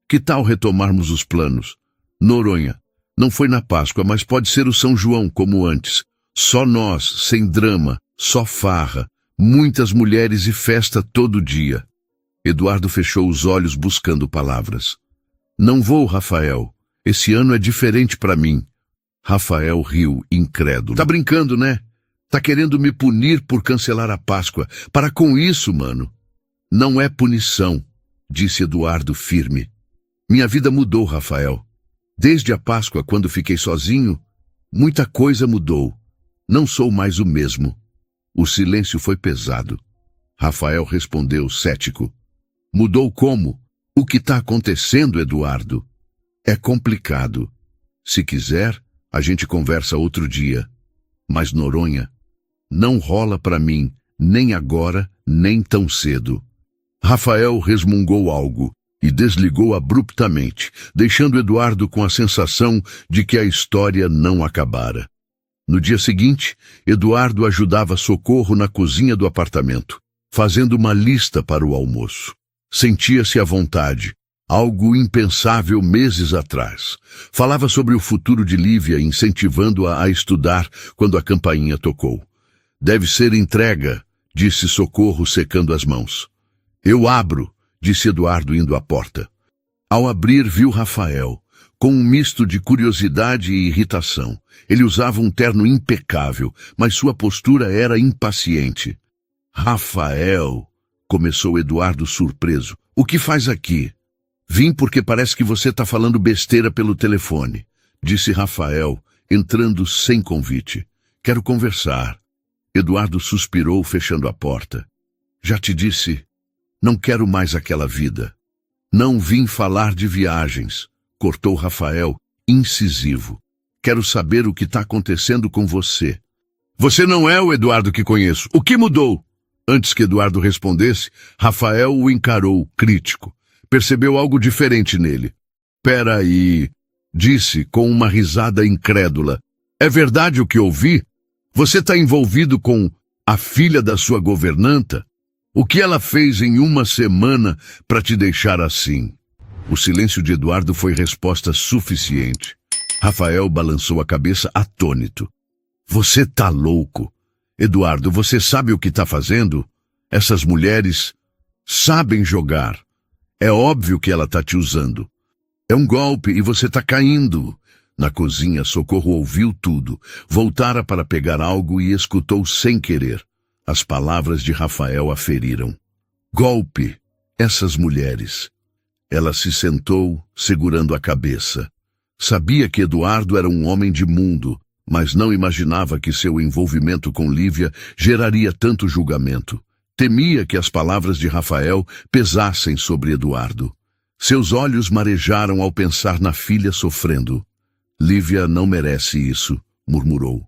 que tal retomarmos os planos? Noronha, não foi na Páscoa, mas pode ser o São João, como antes. Só nós, sem drama, só farra, muitas mulheres e festa todo dia. Eduardo fechou os olhos buscando palavras. Não vou, Rafael. Esse ano é diferente pra mim. Rafael riu, incrédulo. Tá brincando, né? Tá querendo me punir por cancelar a Páscoa. Para com isso, mano. Não é punição, disse Eduardo firme. Minha vida mudou, Rafael. Desde a Páscoa, quando fiquei sozinho, muita coisa mudou. Não sou mais o mesmo. O silêncio foi pesado. Rafael respondeu cético. Mudou como? O que está acontecendo, Eduardo? É complicado. Se quiser, a gente conversa outro dia. Mas Noronha, não rola para mim, nem agora, nem tão cedo. Rafael resmungou algo e desligou abruptamente, deixando Eduardo com a sensação de que a história não acabara. No dia seguinte, Eduardo ajudava Socorro na cozinha do apartamento, fazendo uma lista para o almoço. Sentia-se à vontade, algo impensável meses atrás. Falava sobre o futuro de Lívia, incentivando-a a estudar quando a campainha tocou. Deve ser entrega, disse Socorro, secando as mãos. Eu abro, disse Eduardo indo à porta. Ao abrir, viu Rafael, com um misto de curiosidade e irritação. Ele usava um terno impecável, mas sua postura era impaciente. Rafael, começou Eduardo surpreso. O que faz aqui? Vim porque parece que você está falando besteira pelo telefone, disse Rafael, entrando sem convite. Quero conversar. Eduardo suspirou, fechando a porta. Já te disse, não quero mais aquela vida. Não vim falar de viagens, cortou Rafael, incisivo. Quero saber o que está acontecendo com você. Você não é o Eduardo que conheço. O que mudou? Antes que Eduardo respondesse, Rafael o encarou, crítico. Percebeu algo diferente nele. Pera aí, disse com uma risada incrédula. É verdade o que ouvi? Você está envolvido com a filha da sua governanta? O que ela fez em uma semana para te deixar assim? O silêncio de Eduardo foi resposta suficiente. Rafael balançou a cabeça atônito. Você tá louco. Eduardo, você sabe o que está fazendo? Essas mulheres sabem jogar. É óbvio que ela está te usando. É um golpe e você está caindo. Na cozinha, Socorro ouviu tudo. Voltara para pegar algo e escutou sem querer. As palavras de Rafael a feriram. Golpe. Essas mulheres. Ela se sentou, segurando a cabeça. Sabia que Eduardo era um homem de mundo, mas não imaginava que seu envolvimento com Lívia geraria tanto julgamento. Temia que as palavras de Rafael pesassem sobre Eduardo. Seus olhos marejaram ao pensar na filha sofrendo. Lívia não merece isso, murmurou.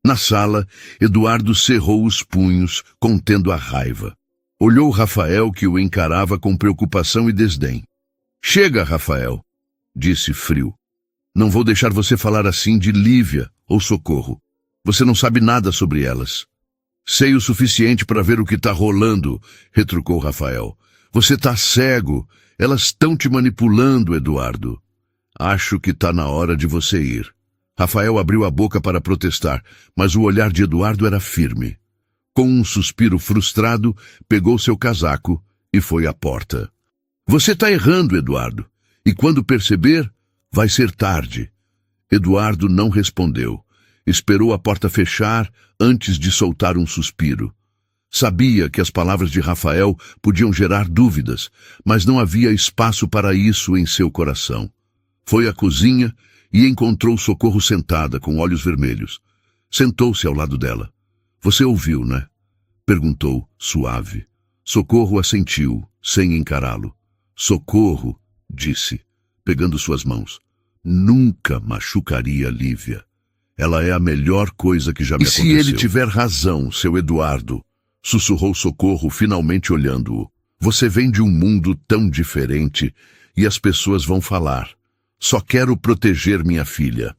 Na sala, Eduardo cerrou os punhos, contendo a raiva. Olhou Rafael, que o encarava com preocupação e desdém. Chega, Rafael, disse frio. Não vou deixar você falar assim de Lívia ou Socorro. Você não sabe nada sobre elas. Sei o suficiente para ver o que está rolando, retrucou Rafael. Você está cego. Elas estão te manipulando, Eduardo. Acho que está na hora de você ir. Rafael abriu a boca para protestar, mas o olhar de Eduardo era firme. Com um suspiro frustrado, pegou seu casaco e foi à porta. Você está errando, Eduardo. E quando perceber, vai ser tarde. Eduardo não respondeu. Esperou a porta fechar antes de soltar um suspiro. Sabia que as palavras de Rafael podiam gerar dúvidas, mas não havia espaço para isso em seu coração. Foi à cozinha e encontrou Socorro sentada, com olhos vermelhos. Sentou-se ao lado dela. Você ouviu, né? Perguntou, suave. Socorro assentiu, sem encará-lo. Socorro, disse, pegando suas mãos. Nunca machucaria Lívia. Ela é a melhor coisa que já me aconteceu. E se ele tiver razão, seu Eduardo? Sussurrou Socorro, finalmente olhando-o. Você vem de um mundo tão diferente e as pessoas vão falar. Só quero proteger minha filha.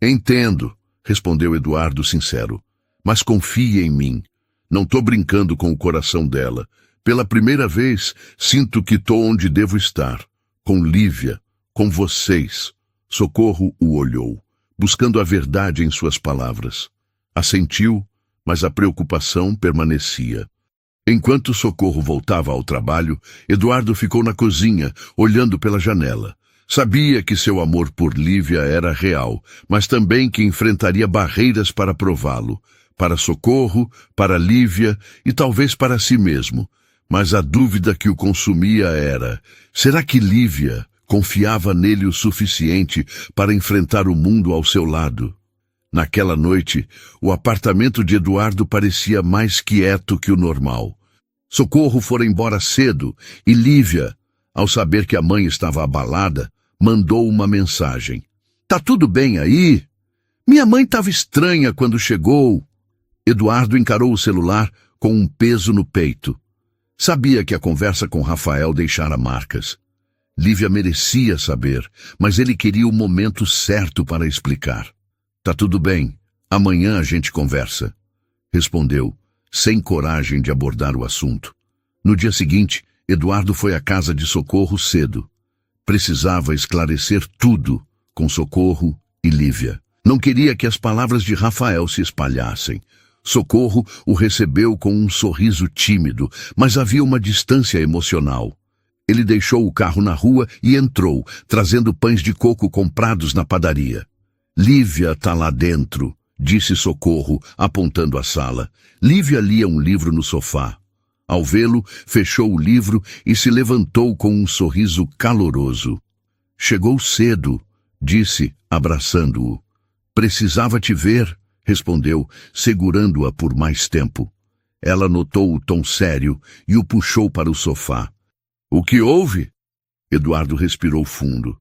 Entendo, respondeu Eduardo sincero. Mas confie em mim. Não tô brincando com o coração dela. Pela primeira vez, sinto que tô onde devo estar. Com Lívia, com vocês. Socorro o olhou, buscando a verdade em suas palavras. Assentiu, mas a preocupação permanecia. Enquanto Socorro voltava ao trabalho, Eduardo ficou na cozinha, olhando pela janela. Sabia que seu amor por Lívia era real, mas também que enfrentaria barreiras para prová-lo. Para Socorro, para Lívia e talvez para si mesmo. Mas a dúvida que o consumia era: será que Lívia confiava nele o suficiente para enfrentar o mundo ao seu lado? Naquela noite, o apartamento de Eduardo parecia mais quieto que o normal. Socorro fora embora cedo e Lívia, ao saber que a mãe estava abalada, mandou uma mensagem. Tá tudo bem aí? Minha mãe estava estranha quando chegou. Eduardo encarou o celular com um peso no peito. Sabia que a conversa com Rafael deixara marcas. Lívia merecia saber, mas ele queria o momento certo para explicar. Tá tudo bem, amanhã a gente conversa, respondeu, sem coragem de abordar o assunto. No dia seguinte, Eduardo foi à casa de Socorro cedo. Precisava esclarecer tudo com Socorro e Lívia. Não queria que as palavras de Rafael se espalhassem. Socorro o recebeu com um sorriso tímido, mas havia uma distância emocional. Ele deixou o carro na rua e entrou, trazendo pães de coco comprados na padaria. Lívia tá lá dentro, disse Socorro, apontando a sala. Lívia lia um livro no sofá. Ao vê-lo, fechou o livro e se levantou com um sorriso caloroso. Chegou cedo, disse, abraçando-o. Precisava te ver, respondeu, segurando-a por mais tempo. Ela notou o tom sério e o puxou para o sofá. O que houve? Eduardo respirou fundo.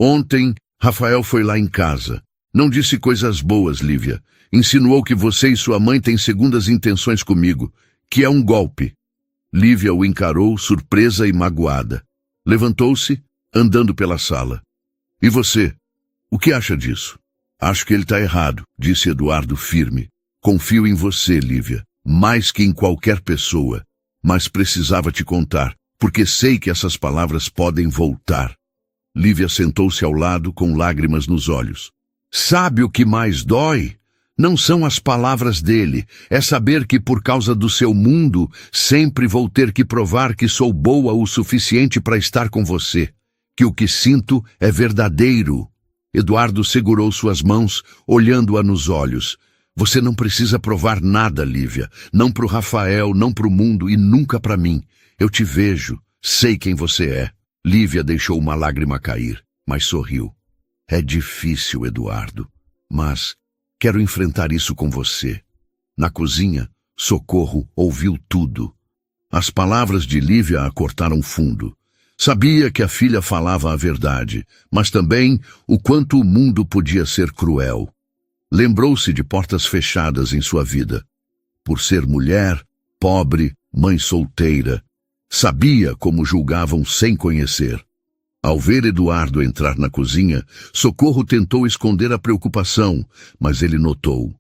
Ontem, Rafael foi lá em casa. Não disse coisas boas, Lívia. Insinuou que você e sua mãe têm segundas intenções comigo, que é um golpe. Lívia o encarou, surpresa e magoada. Levantou-se, andando pela sala. E você? O que acha disso? Acho que ele está errado, disse Eduardo firme. Confio em você, Lívia, mais que em qualquer pessoa. Mas precisava te contar, porque sei que essas palavras podem voltar. Lívia sentou-se ao lado com lágrimas nos olhos. Sabe o que mais dói? Não são as palavras dele, é saber que por causa do seu mundo, sempre vou ter que provar que sou boa o suficiente para estar com você. Que o que sinto é verdadeiro. Eduardo segurou suas mãos, olhando-a nos olhos. Você não precisa provar nada, Lívia. Não pro Rafael, não pro mundo e nunca para mim. Eu te vejo, sei quem você é. Lívia deixou uma lágrima cair, mas sorriu. É difícil, Eduardo, mas quero enfrentar isso com você. Na cozinha, Socorro ouviu tudo. As palavras de Lívia a cortaram fundo. Sabia que a filha falava a verdade, mas também o quanto o mundo podia ser cruel. Lembrou-se de portas fechadas em sua vida. Por ser mulher, pobre, mãe solteira, sabia como julgavam sem conhecer. Ao ver Eduardo entrar na cozinha, Socorro tentou esconder a preocupação, mas ele notou.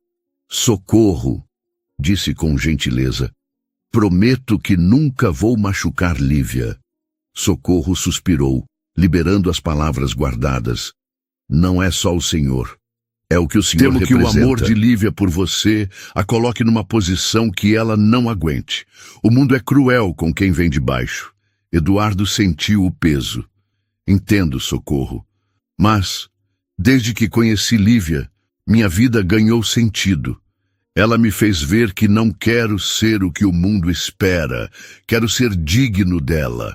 Socorro, disse com gentileza, prometo que nunca vou machucar Lívia. Socorro suspirou, liberando as palavras guardadas. Não é só o senhor. É o que o senhor representa. Temo que o amor de Lívia por você a coloque numa posição que ela não aguente. O mundo é cruel com quem vem de baixo. Eduardo sentiu o peso. Entendo, Socorro. Mas, desde que conheci Lívia, minha vida ganhou sentido. Ela me fez ver que não quero ser o que o mundo espera. Quero ser digno dela.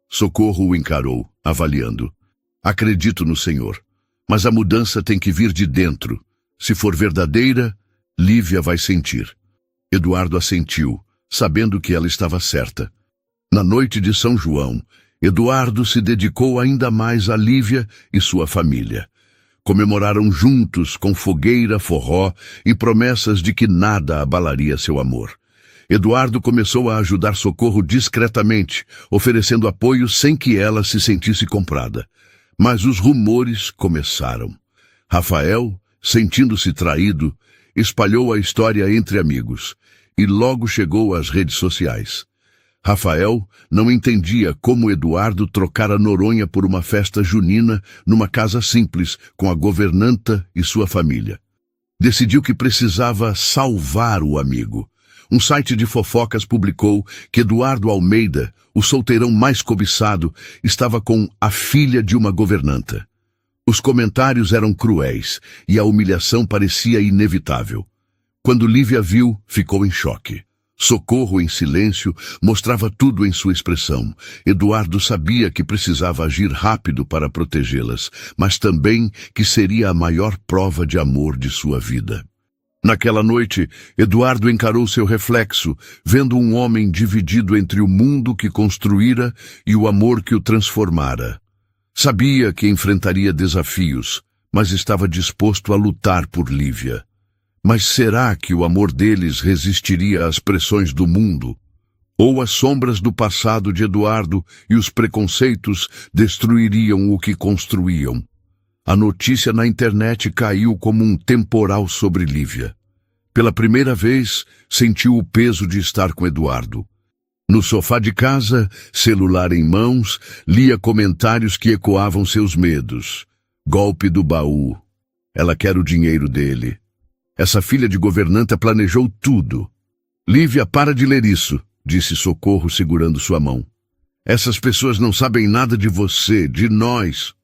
Socorro o encarou, avaliando. Acredito no Senhor, mas a mudança tem que vir de dentro. Se for verdadeira, Lívia vai sentir. Eduardo assentiu, sabendo que ela estava certa. Na noite de São João, Eduardo se dedicou ainda mais a Lívia e sua família. Comemoraram juntos com fogueira, forró e promessas de que nada abalaria seu amor. Eduardo começou a ajudar Socorro discretamente, oferecendo apoio sem que ela se sentisse comprada. Mas os rumores começaram. Rafael, sentindo-se traído, espalhou a história entre amigos e logo chegou às redes sociais. Rafael não entendia como Eduardo trocara Noronha por uma festa junina numa casa simples com a governanta e sua família. Decidiu que precisava salvar o amigo. Um site de fofocas publicou que Eduardo Almeida, o solteirão mais cobiçado, estava com a filha de uma governanta. Os comentários eram cruéis e a humilhação parecia inevitável. Quando Lívia viu, ficou em choque. Socorro, em silêncio, mostrava tudo em sua expressão. Eduardo sabia que precisava agir rápido para protegê-las, mas também que seria a maior prova de amor de sua vida. Naquela noite, Eduardo encarou seu reflexo, vendo um homem dividido entre o mundo que construíra e o amor que o transformara. Sabia que enfrentaria desafios, mas estava disposto a lutar por Lívia. Mas será que o amor deles resistiria às pressões do mundo? Ou as sombras do passado de Eduardo e os preconceitos destruiriam o que construíam? A notícia na internet caiu como um temporal sobre Lívia. Pela primeira vez, sentiu o peso de estar com Eduardo. No sofá de casa, celular em mãos, lia comentários que ecoavam seus medos. Golpe do baú. Ela quer o dinheiro dele. Essa filha de governanta planejou tudo. Lívia, para de ler isso, disse Socorro segurando sua mão. Essas pessoas não sabem nada de você, de nós.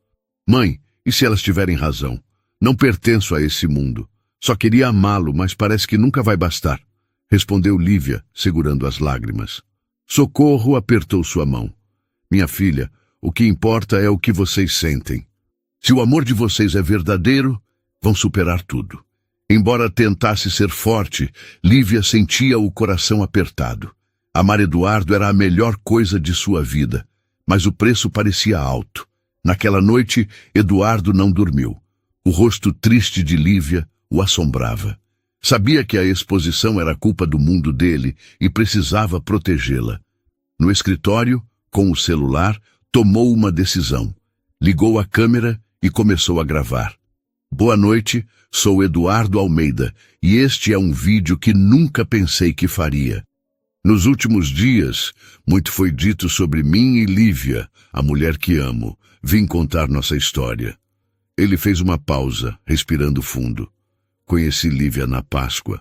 Mãe, e se elas tiverem razão? Não pertenço a esse mundo. Só queria amá-lo, mas parece que nunca vai bastar, respondeu Lívia, segurando as lágrimas. Socorro apertou sua mão. Minha filha, o que importa é o que vocês sentem. Se o amor de vocês é verdadeiro, vão superar tudo. Embora tentasse ser forte, Lívia sentia o coração apertado. Amar Eduardo era a melhor coisa de sua vida, mas o preço parecia alto. Naquela noite, Eduardo não dormiu. O rosto triste de Lívia o assombrava. Sabia que a exposição era culpa do mundo dele e precisava protegê-la. No escritório, com o celular, tomou uma decisão. Ligou a câmera e começou a gravar. Boa noite, sou Eduardo Almeida e este é um vídeo que nunca pensei que faria. Nos últimos dias, muito foi dito sobre mim e Lívia, a mulher que amo. Vim contar nossa história. Ele fez uma pausa, respirando fundo. Conheci Lívia na Páscoa.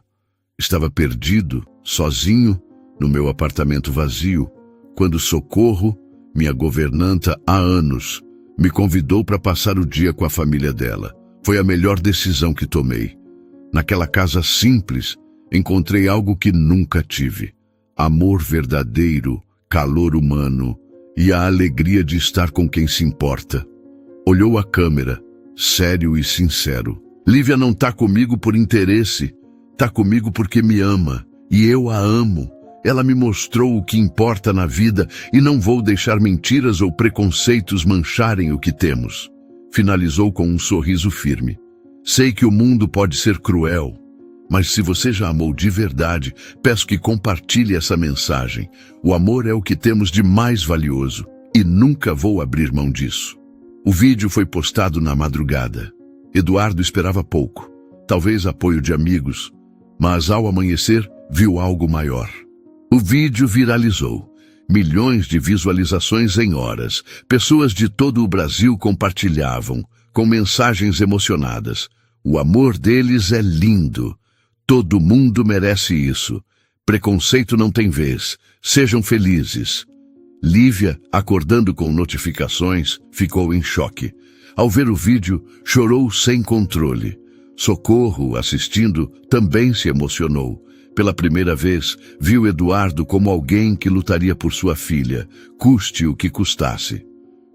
Estava perdido, sozinho, no meu apartamento vazio, quando Socorro, minha governanta há anos, me convidou para passar o dia com a família dela. Foi a melhor decisão que tomei. Naquela casa simples, encontrei algo que nunca tive. Amor verdadeiro, calor humano e a alegria de estar com quem se importa. Olhou a câmera, sério e sincero. Lívia não tá comigo por interesse, tá comigo porque me ama, e eu a amo. Ela me mostrou o que importa na vida e não vou deixar mentiras ou preconceitos mancharem o que temos. Finalizou com um sorriso firme. Sei que o mundo pode ser cruel, mas se você já amou de verdade, peço que compartilhe essa mensagem. O amor é o que temos de mais valioso e nunca vou abrir mão disso. O vídeo foi postado na madrugada. Eduardo esperava pouco, talvez apoio de amigos, mas ao amanhecer viu algo maior. O vídeo viralizou. Milhões de visualizações em horas. Pessoas de todo o Brasil compartilhavam, com mensagens emocionadas. O amor deles é lindo. Todo mundo merece isso. Preconceito não tem vez. Sejam felizes. Lívia, acordando com notificações, ficou em choque. Ao ver o vídeo, chorou sem controle. Socorro, assistindo, também se emocionou. Pela primeira vez, viu Eduardo como alguém que lutaria por sua filha, custe o que custasse.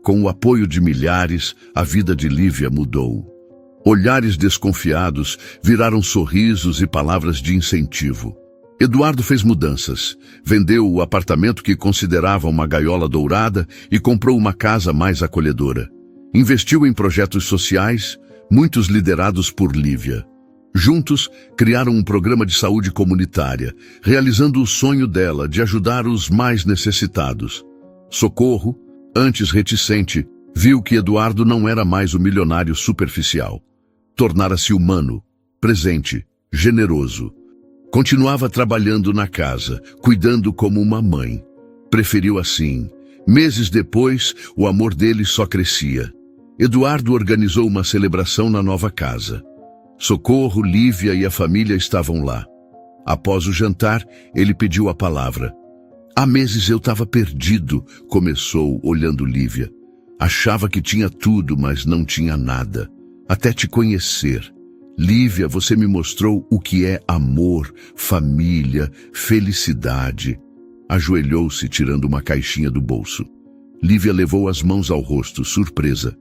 Com o apoio de milhares, a vida de Lívia mudou. Olhares desconfiados viraram sorrisos e palavras de incentivo. Eduardo fez mudanças. Vendeu o apartamento que considerava uma gaiola dourada e comprou uma casa mais acolhedora. Investiu em projetos sociais, muitos liderados por Lívia. Juntos, criaram um programa de saúde comunitária, realizando o sonho dela de ajudar os mais necessitados. Socorro, antes reticente, Viu que Eduardo não era mais o milionário superficial. Tornara-se humano, presente, generoso. Continuava trabalhando na casa, cuidando como uma mãe. Preferiu assim. Meses depois, o amor dele só crescia. Eduardo organizou uma celebração na nova casa. Socorro, Lívia e a família estavam lá. Após o jantar, ele pediu a palavra. Há meses eu estava perdido, começou, olhando Lívia. Achava que tinha tudo, mas não tinha nada. Até te conhecer. Lívia, você me mostrou o que é amor, família, felicidade. Ajoelhou-se, tirando uma caixinha do bolso. Lívia levou as mãos ao rosto, surpresa.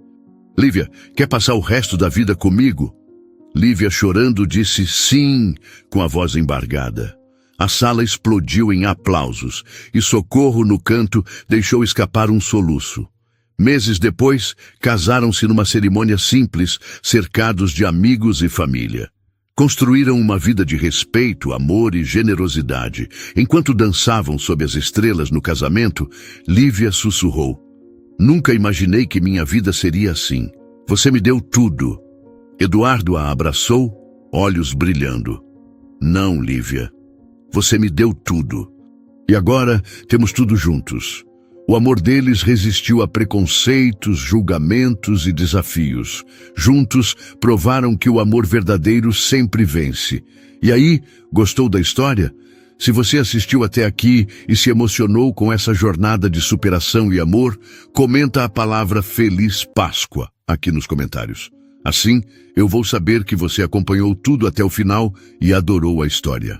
Lívia, quer passar o resto da vida comigo? Lívia, chorando, disse sim, com a voz embargada. A sala explodiu em aplausos, e Socorro, no canto, deixou escapar um soluço. Meses depois, casaram-se numa cerimônia simples, cercados de amigos e família. Construíram uma vida de respeito, amor e generosidade. Enquanto dançavam sob as estrelas no casamento, Lívia sussurrou. Nunca imaginei que minha vida seria assim. Você me deu tudo. Eduardo a abraçou, olhos brilhando. Não, Lívia. Você me deu tudo. E agora temos tudo juntos. O amor deles resistiu a preconceitos, julgamentos e desafios. Juntos, provaram que o amor verdadeiro sempre vence. E aí, gostou da história? Se você assistiu até aqui e se emocionou com essa jornada de superação e amor, comenta a palavra Feliz Páscoa aqui nos comentários. Assim, eu vou saber que você acompanhou tudo até o final e adorou a história.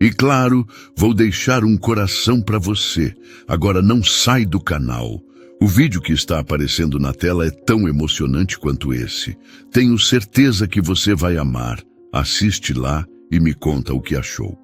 E claro, vou deixar um coração para você. Agora não sai do canal. O vídeo que está aparecendo na tela é tão emocionante quanto esse. Tenho certeza que você vai amar. Assiste lá e me conta o que achou.